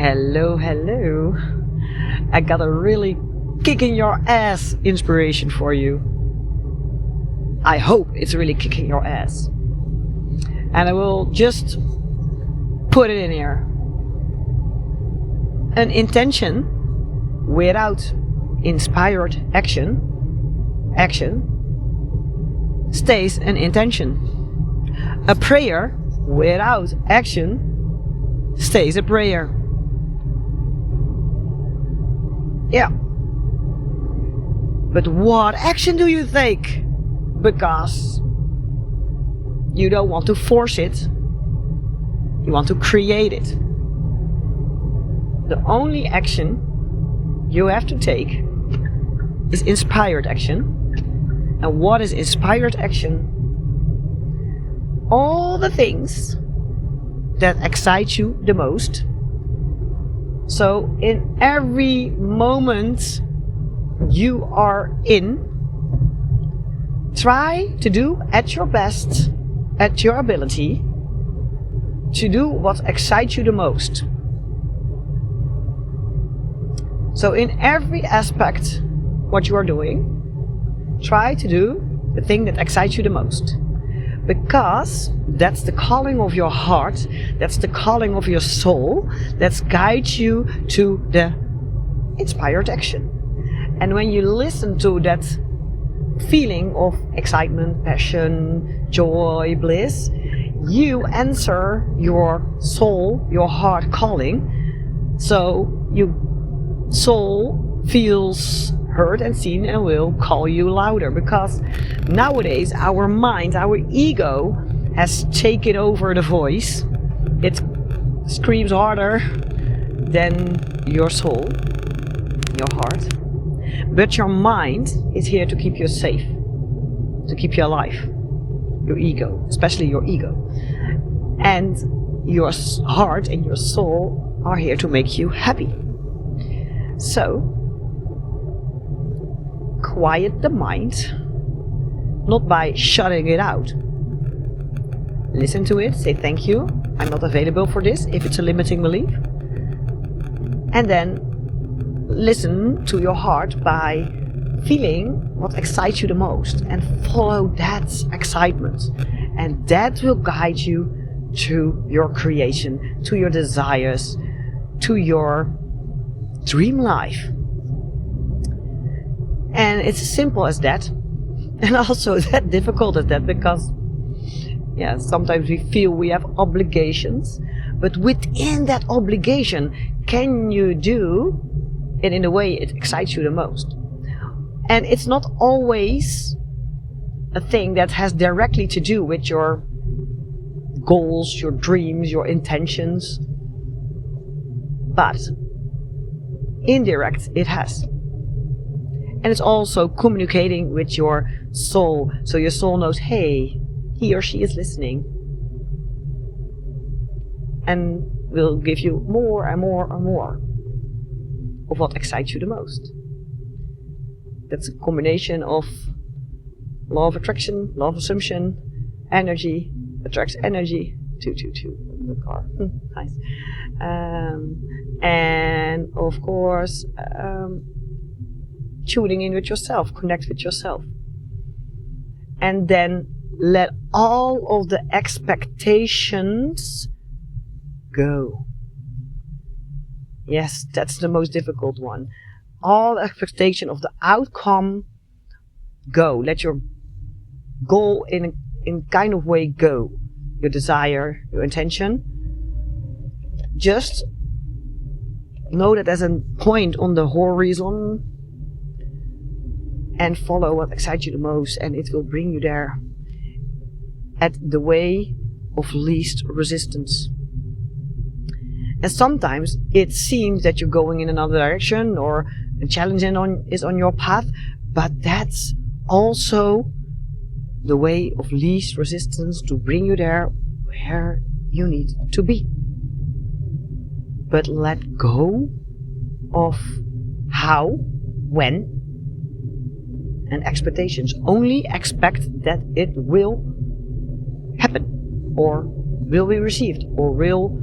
Hello, hello. I got a really kicking your ass inspiration for you. I hope it's really kicking your ass. And I will just put it in here. An intention without inspired action stays an intention. A prayer without action stays a prayer. Yeah. But what action do you take? Because you don't want to force it. You want to create it. The only action you have to take is inspired action. And what is inspired action? All the things that excite you the most. So in every moment you are in, try to do at your best, at your ability, to do what excites you the most. So in every aspect what you are doing, try to do the thing that excites you the most. Because that's the calling of your heart, that's the calling of your soul, that guides you to the inspired action. And when you listen to that feeling of excitement, passion, joy, bliss, you answer your soul, your heart calling. So your soul feels heard and seen and will call you louder, because nowadays our mind, our ego has taken over the voice. It screams harder than your soul, your heart. But your mind is here to keep you safe, to keep you alive. Your ego, especially your ego. And your heart and your soul are here to make you happy. So quiet the mind, not by shutting it out. Listen to it, say thank you, I'm not available for this, if it's a limiting belief. And then listen to your heart by feeling what excites you the most and follow that excitement. And that will guide you to your creation, to your desires, to your dream life. And it's as simple as that, and also that difficult as that, because sometimes we feel we have obligations, but within that obligation, can you do it in a way it excites you the most? And it's not always a thing that has directly to do with your goals, your dreams, your intentions, but indirect it has. And it's also communicating with your soul. So your soul knows, hey, he or she is listening. And will give you more and more and more of what excites you the most. That's a combination of law of attraction, law of assumption, energy attracts energy. 222 in the car. Nice. And of course, tuning in with yourself, connect with yourself. And then let all of the expectations go. Yes, that's the most difficult one. All expectation of the outcome go. Let your goal in kind of way go. Your desire, your intention. Just know that as a point on the horizon, and follow what excites you the most, and it will bring you there at the way of least resistance. And sometimes it seems that you're going in another direction, or a challenge is on your path, but that's also the way of least resistance to bring you there where you need to be. But let go of how, when, and expectations. Only expect that it will happen, or will be received, or will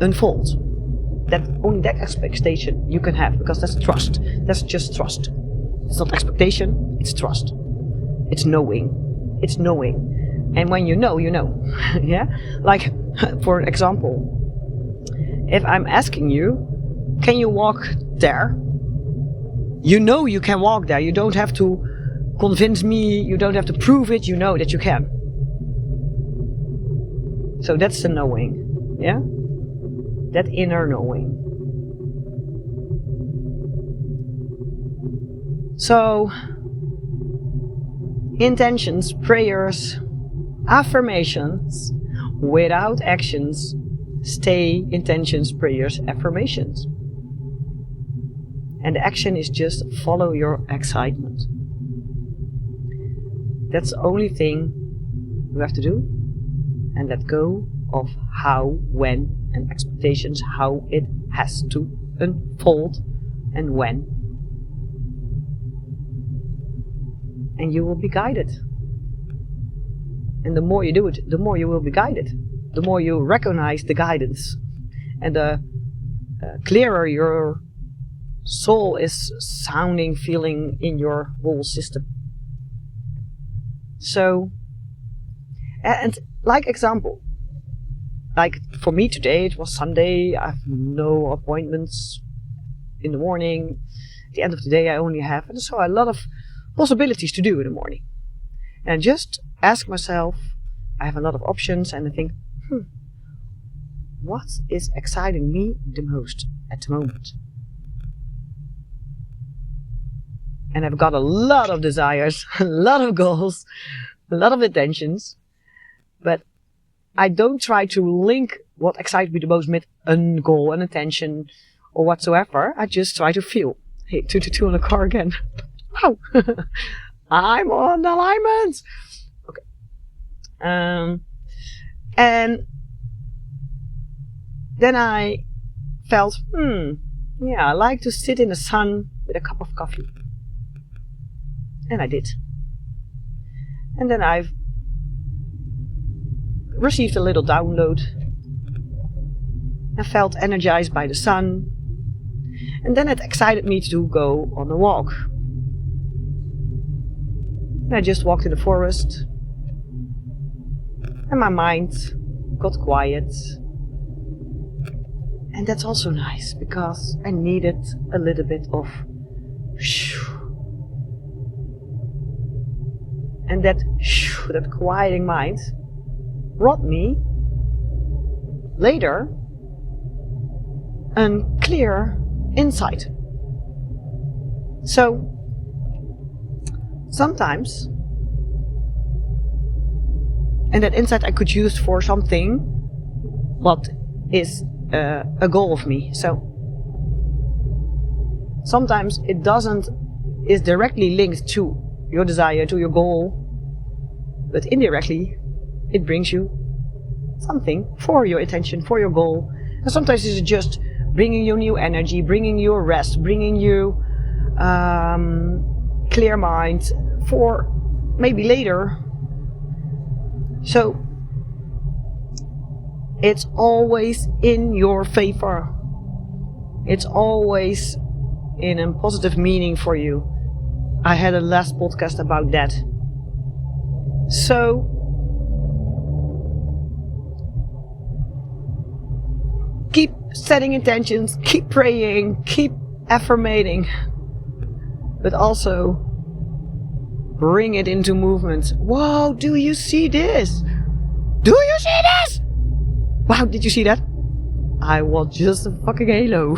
unfold. Only that expectation you can have, because that's trust. That's just trust. It's not expectation, it's trust. It's knowing. It's knowing. And when you know, you know. Yeah? Like, for example, if I'm asking you, can you walk there? You know you can walk there. You don't have to convince me, you don't have to prove it, you know that you can. So that's the knowing. Yeah? That inner knowing. So, intentions, prayers, affirmations, without actions, stay intentions, prayers, affirmations. And the action is just follow your excitement. That's the only thing you have to do. And let go of how, when, and expectations, how it has to unfold and when. And you will be guided. And the more you do it, the more you will be guided. The more you recognize the guidance. And the clearer your soul is sounding, feeling in your whole system. So, and like example, like for me today, it was Sunday, I have no appointments in the morning. At the end of the day I only have, and so a lot of possibilities to do in the morning. And I just ask myself, I have a lot of options, and I think, what is exciting me the most at the moment? And I've got a lot of desires, a lot of goals, a lot of intentions, but I don't try to link what excites me the most with a goal, an intention, or whatsoever. I just try to feel. Hey, 222 on the car again. Wow. I'm on alignment. Okay. And then I felt, yeah, I like to sit in the sun with a cup of coffee. And I did. And then I've received a little download. I felt energized by the sun. And then it excited me to go on a walk. And I just walked in the forest. And my mind got quiet. And that's also nice, because I needed a little bit of and that quieting mind brought me later a clear insight. So sometimes, and that insight I could use for something what is a goal of me. So sometimes it is directly linked to your desire, to your goal, but indirectly it brings you something for your intention, for your goal. And sometimes it's just bringing you new energy, bringing you a rest, bringing you clear mind for maybe later. So it's always in your favor. It's always in a positive meaning for you. I had a last podcast about that. So keep setting intentions, keep praying, keep affirmating, but also bring it into movement. Whoa, do you see this? Do you see this? Wow, did you see that? I was just a fucking halo.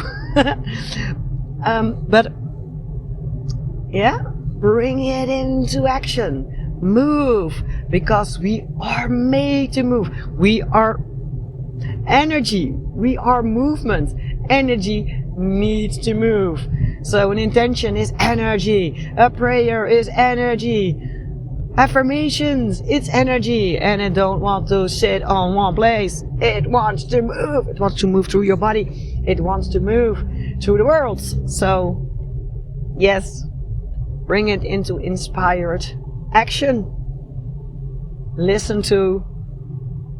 But yeah, bring it into action. Move, because we are made to move. We are energy. We are movement. Energy needs to move. So an intention is energy. A prayer is energy. Affirmations, it's energy. And it don't want to sit on one place. It wants to move. It wants to move through your body. It wants to move through the world. So yes, bring it into inspired action. Listen to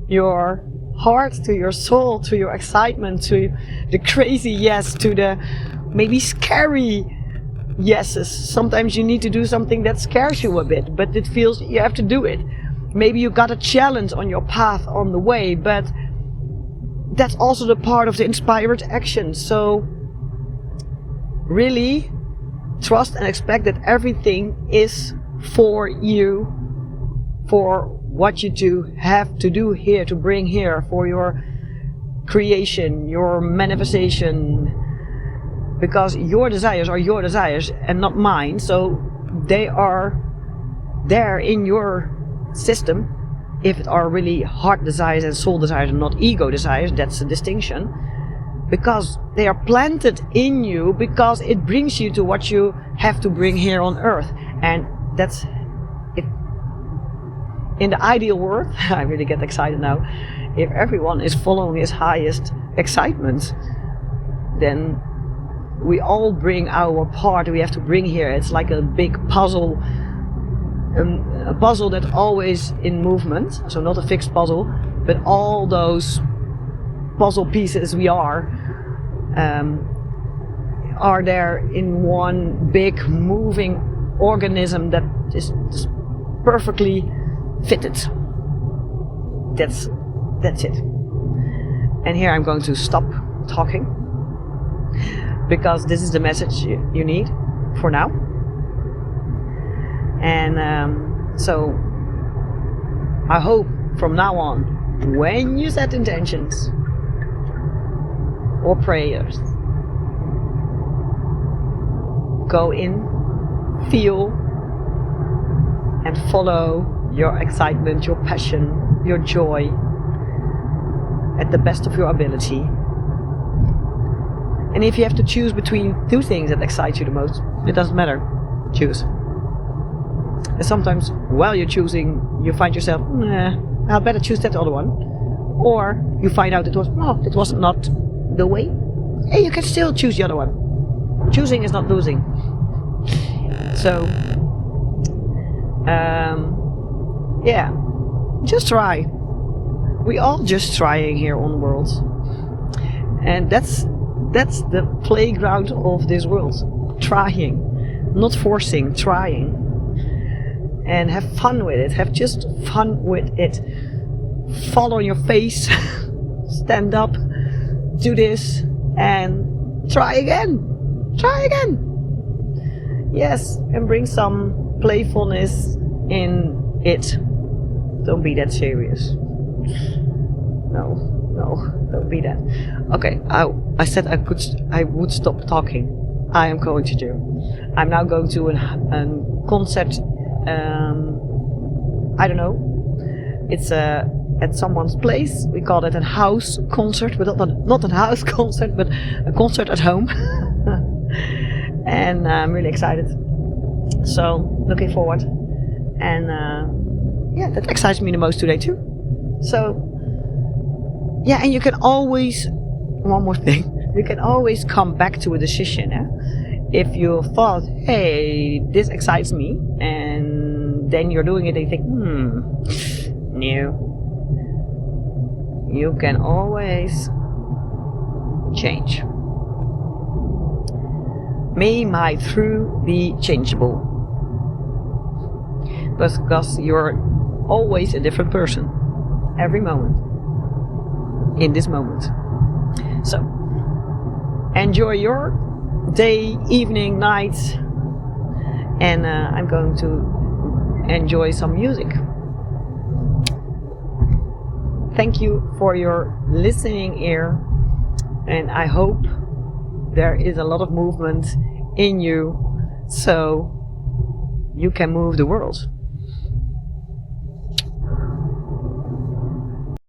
your heart, to your soul, to your excitement, to the crazy yes, to the maybe scary yeses. Sometimes you need to do something that scares you a bit, but it feels you have to do it. Maybe you got a challenge on your path on the way, but that's also the part of the inspired action. So really trust and expect that everything is for you, for what you have to do here, to bring here, for your creation, your manifestation, because your desires are your desires and not mine. So they are there in your system. If it are really heart desires and soul desires and not ego desires, that's the distinction. Because they are planted in you, because it brings you to what you have to bring here on earth. And that's it. In the ideal world, I really get excited now, if everyone is following his highest excitement, then we all bring our part we have to bring here. It's like a big puzzle, a puzzle that's always in movement, so not a fixed puzzle, but all those puzzle pieces we are there in one big moving organism that is perfectly fitted. That's it. And here I'm going to stop talking, because this is the message you need for now. And so I hope from now on, when you set intentions or prayers, go in, feel and follow your excitement, your passion, your joy at the best of your ability. And if you have to choose between two things that excite you the most, it doesn't matter. Choose. And sometimes while you're choosing, you find yourself, I'll better choose that other one. Or you find out it was not the way. Hey, you can still choose the other one. Choosing is not losing. So, yeah, just try. We all just trying here on the world. And that's the playground of this world. Trying, not forcing, trying. And have fun with it. Have just fun with it. Fall on your face. Stand up. Do this. And try again. Try again. Yes. And bring some playfulness in it. Don't be that serious. No, don't be that. Okay, I said I would stop talking. I am going to do. I'm now going to a concert. I don't know. It's at someone's place. We call it a house concert, but not a house concert, but a concert at home. And I'm really excited. So looking forward. And yeah, that excites me the most today too. So yeah, and you can always, one more thing, you can always come back to a decision. If you thought, hey, this excites me, and then you're doing it and you think, no. You can always change. May my through be changeable. Because you're always a different person. Every moment. In this moment. So, enjoy your day, evening, night. And I'm going to enjoy some music. Thank you for your listening ear. And I hope there is a lot of movement in you, so you can move the world.